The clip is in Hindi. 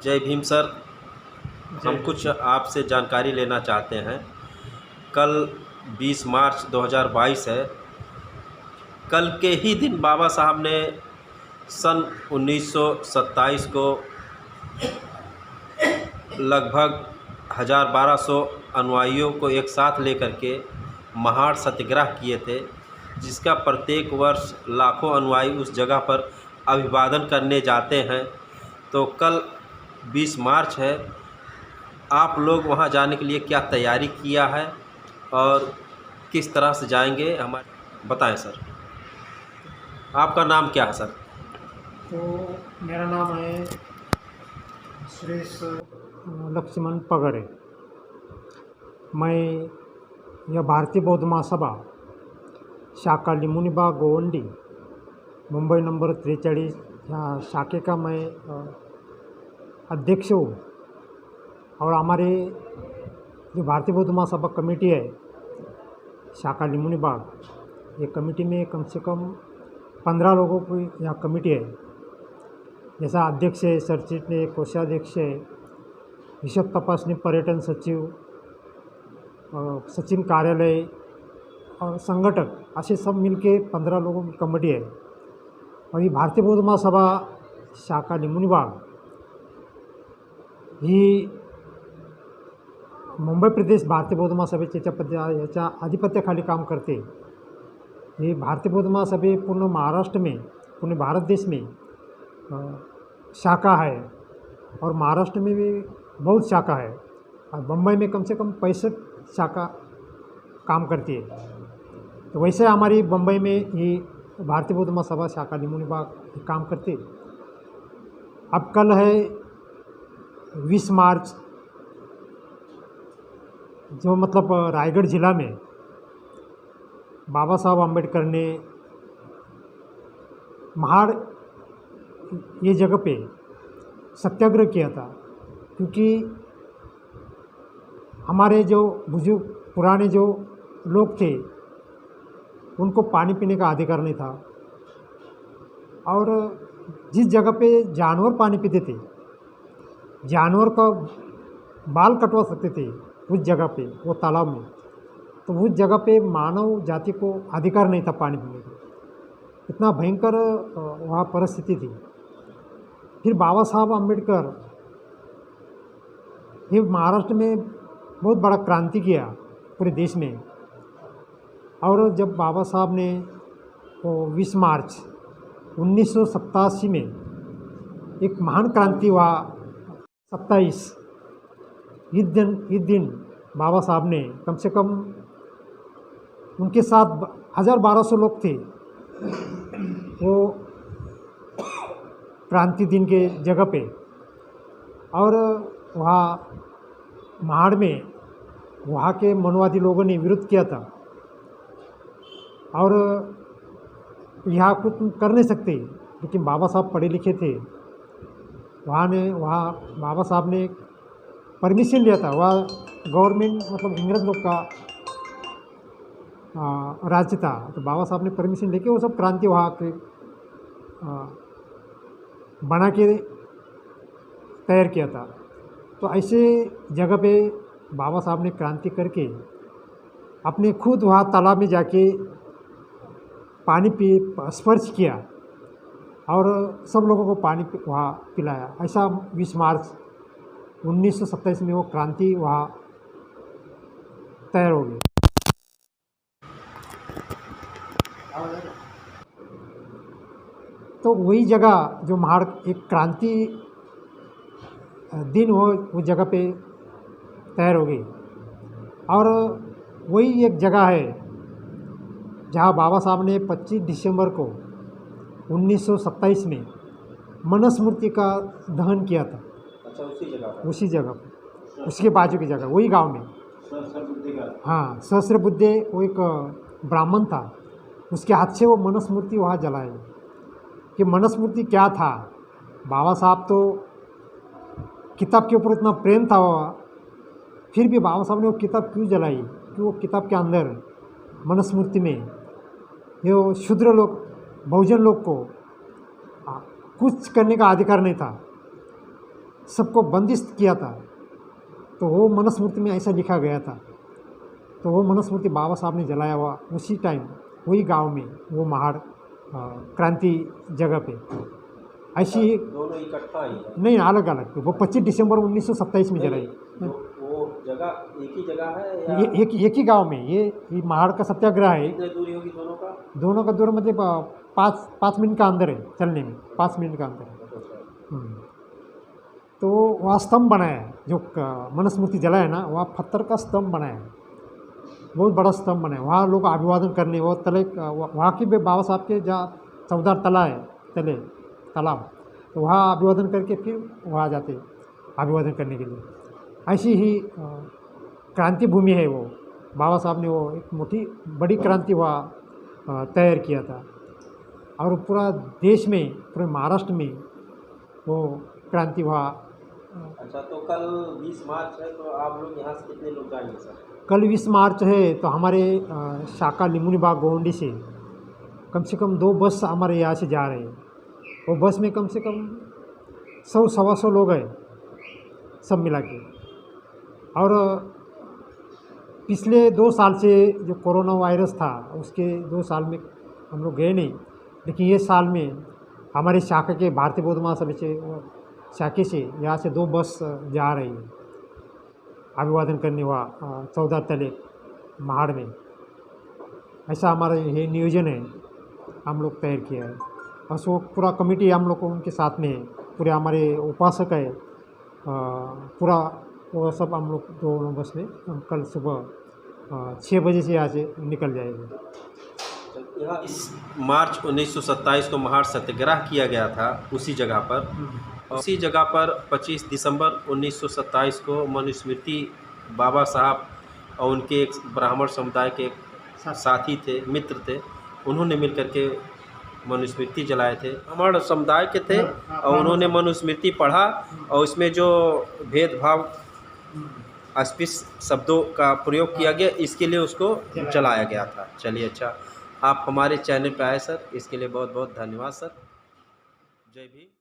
जय भीम सर। हम जय कुछ आपसे जानकारी लेना चाहते हैं। कल 20 मार्च 2022 है। कल के ही दिन बाबा साहब ने सन 1927 को लगभग 1200 अनुयायियों को एक साथ लेकर के महाड़ सत्याग्रह किए थे, जिसका प्रत्येक वर्ष लाखों अनुयायी उस जगह पर अभिवादन करने जाते हैं। तो कल 20 मार्च है। आप लोग वहां जाने के लिए क्या तैयारी किया है और किस तरह से जाएंगे, हमारे बताएं सर। आपका नाम क्या है सर? तो मेरा नाम है सुरेश लक्ष्मण पगड़े। मैं यह भारतीय बौद्ध महासभा शाखा लिमुनिबाग गोवंडी मुंबई नंबर 43 या शाखे का मैं अध्यक्ष हूँ। और हमारे जो भारतीय बौद्ध महासभा कमेटी है शाखा लिमुनिबाग, ये कमेटी में कम से कम 15 लोगों की यह कमेटी है। जैसा अध्यक्ष है, सरचिटणीस, कोषाध्यक्ष है, हिशोब तपासनी, पर्यटन सचिव, सचिव कार्यालय और संगठक, ऐसे सब मिलके 15 लोगों की कमेटी है। और ये भारतीय बौद्ध महासभा शाखा लिमुनिबाग ही मुंबई प्रदेश भारतीय बौद्ध महासभेच्या याच्या आधिपत्याखाली काम करते। ये भारतीय बौद्ध महासभा पूर्ण महाराष्ट्र में, पूर्ण भारत देश में शाखा है और महाराष्ट्र में भी बहुत शाखा है और बम्बई में कम से कम 65 शाखा काम करती है। तो वैसे हमारी बम्बई में ये भारतीय बौद्ध महासभा शाखा लिमुनिबाग काम करती है। अब कल है 20 मार्च, जो मतलब रायगढ़ ज़िला में बाबा साहब अम्बेडकर ने महाड़ ये जगह पे सत्याग्रह किया था। क्योंकि हमारे जो बुजुर्ग पुराने जो लोग थे उनको पानी पीने का अधिकार नहीं था और जिस जगह पे जानवर पानी पीते थे, जानवर का बाल कटवा सकते थे उस जगह पे, वो तालाब में, तो उस जगह पे मानव जाति को अधिकार नहीं था पानी पीने का। इतना भयंकर वहाँ परिस्थिति थी। फिर बाबा साहब अम्बेडकर ये महाराष्ट्र में बहुत बड़ा क्रांति किया पूरे देश में। और जब बाबा साहब ने 20 मार्च 1987 में एक महान क्रांति हुआ 27, इस दिन बाबा साहब ने कम से कम उनके साथ 1200 लोग थे, वो क्रांति दिन के जगह पे, और वहाँ महाड़ में वहाँ के मनवादी लोगों ने विरोध किया था और यहाँ कुछ कर नहीं सकते। लेकिन बाबा साहब पढ़े लिखे थे, वहाँ बाबा साहब ने परमिशन लिया था। वह गवर्नमेंट मतलब इंग्रज लोग का राज्य था, तो बाबा साहब ने परमिशन लेके वो सब क्रांति वहाँ के बना के तैयार किया था। तो ऐसे जगह पे बाबा साहब ने क्रांति करके अपने खुद वहाँ तालाब में जाके पानी स्पर्श किया और सब लोगों को पानी वहाँ पिलाया। ऐसा 20 मार्च 1927 में वो क्रांति वहाँ तैयार हो गई। तो वही जगह जो महाड़ एक क्रांति दिन हो, उस जगह पे तैयार हो गई। और वही एक जगह है जहाँ बाबा साहब ने 25 दिसंबर को 1927 में मनुस्मृति का दहन किया था। अच्छा, उसी जगह पर, उसके बाजू की जगह, वही गांव में। हाँ, सहस्त्रबुद्धे वो एक ब्राह्मण था, उसके हाथ से वो मनुस्मृति वहाँ जलाई। कि मनुस्मृति क्या था, बाबा साहब तो किताब के ऊपर इतना प्रेम था वह, फिर भी बाबा साहब ने वो किताब क्यों जलाई? कि वो किताब के अंदर मनुस्मृति में ये शूद्र लोग, बहुजन लोग को कुछ करने का अधिकार नहीं था। सबको बंदिश किया था। तो वो मनुस्मृति में ऐसा लिखा गया था। तो वो मनुस्मृति बाबा साहब ने जलाया हुआ उसी टाइम वही गांव में वो महाड़ क्रांति जगह पे ऐसी दोनों इकट्ठा ही है? नहीं, अलग अलग। वो 25 दिसंबर 1927 में जलाई। वो जगह एक ही जगह है या ये एक ही गांव में ये महाड़ का सत्याग्रह है। कितनी दूरी होगी दोनों का? दोनों का दूर मतलब 5 मिनट का अंदर है, चलने में 5 मिनट का अंदर है। तो वहाँ स्तंभ बनाया है, जो मनुस्मृति जलाया ना, वहाँ पत्थर का स्तंभ बनाया है, बहुत बड़ा स्तंभ बनाया है। वहाँ लोग अभिवादन करने, वो तले वहाँ की भी बाबा साहब के जहाँ चौदार तला है, तले तालाब, तो वहाँ अभिवादन करके फिर वहाँ जाते अभिवादन करने के लिए। ऐसी ही क्रांति भूमि है वो। बाबा साहब ने वो एक मोटी बड़ी क्रांति वहाँ तैयार किया था, और पूरा देश में, पूरे महाराष्ट्र में वो क्रांति वहाँ। अच्छा, तो कल 20 मार्च है, तो आप लोग यहाँ से कितने लोग जाएंगे सर? कल 20 मार्च है, तो हमारे शाखा लिमुनी बाग गोवंडी से कम 2 बस हमारे यहाँ से जा रहे हैं। वो बस में कम से कम 100-125 लोग हैं सब मिला के। और पिछले 2 साल से जो कोरोना वायरस था, उसके 2 साल में हम लोग गए नहीं, लेकिन ये साल में हमारी शाखा के भारतीय बौद्ध महासभा से शाखे से यहाँ से 2 बस जा रही है अभिवादन करने हुआ 14 तले महाड़ में। ऐसा हमारा ये नियोजन है, हम लोग तैयार किया है। और सो पूरा कमेटी हम लोग को उनके साथ में है, पूरे हमारे उपासक है, पूरा वो सब हम लोग दोनों बस में हम कल सुबह 6 बजे से यहाँ से निकल जाएंगे। इस मार्च 1927 को महाड़ सत्याग्रह किया गया था उसी जगह पर। उसी जगह पर 25 दिसंबर 1927 को मनुस्मृति बाबा साहब और उनके एक ब्राह्मण समुदाय के साथी थे, मित्र थे, उन्होंने मिलकर के मनुस्मृति जलाए थे। हमारे समुदाय के थे और उन्होंने मनुस्मृति पढ़ा और इसमें जो भेदभाव अस्पृश्य शब्दों का प्रयोग किया गया, इसके लिए उसको जलाया गया था। चलिए, अच्छा, आप हमारे चैनल पे आए सर, इसके लिए बहुत बहुत धन्यवाद सर। जय भीम।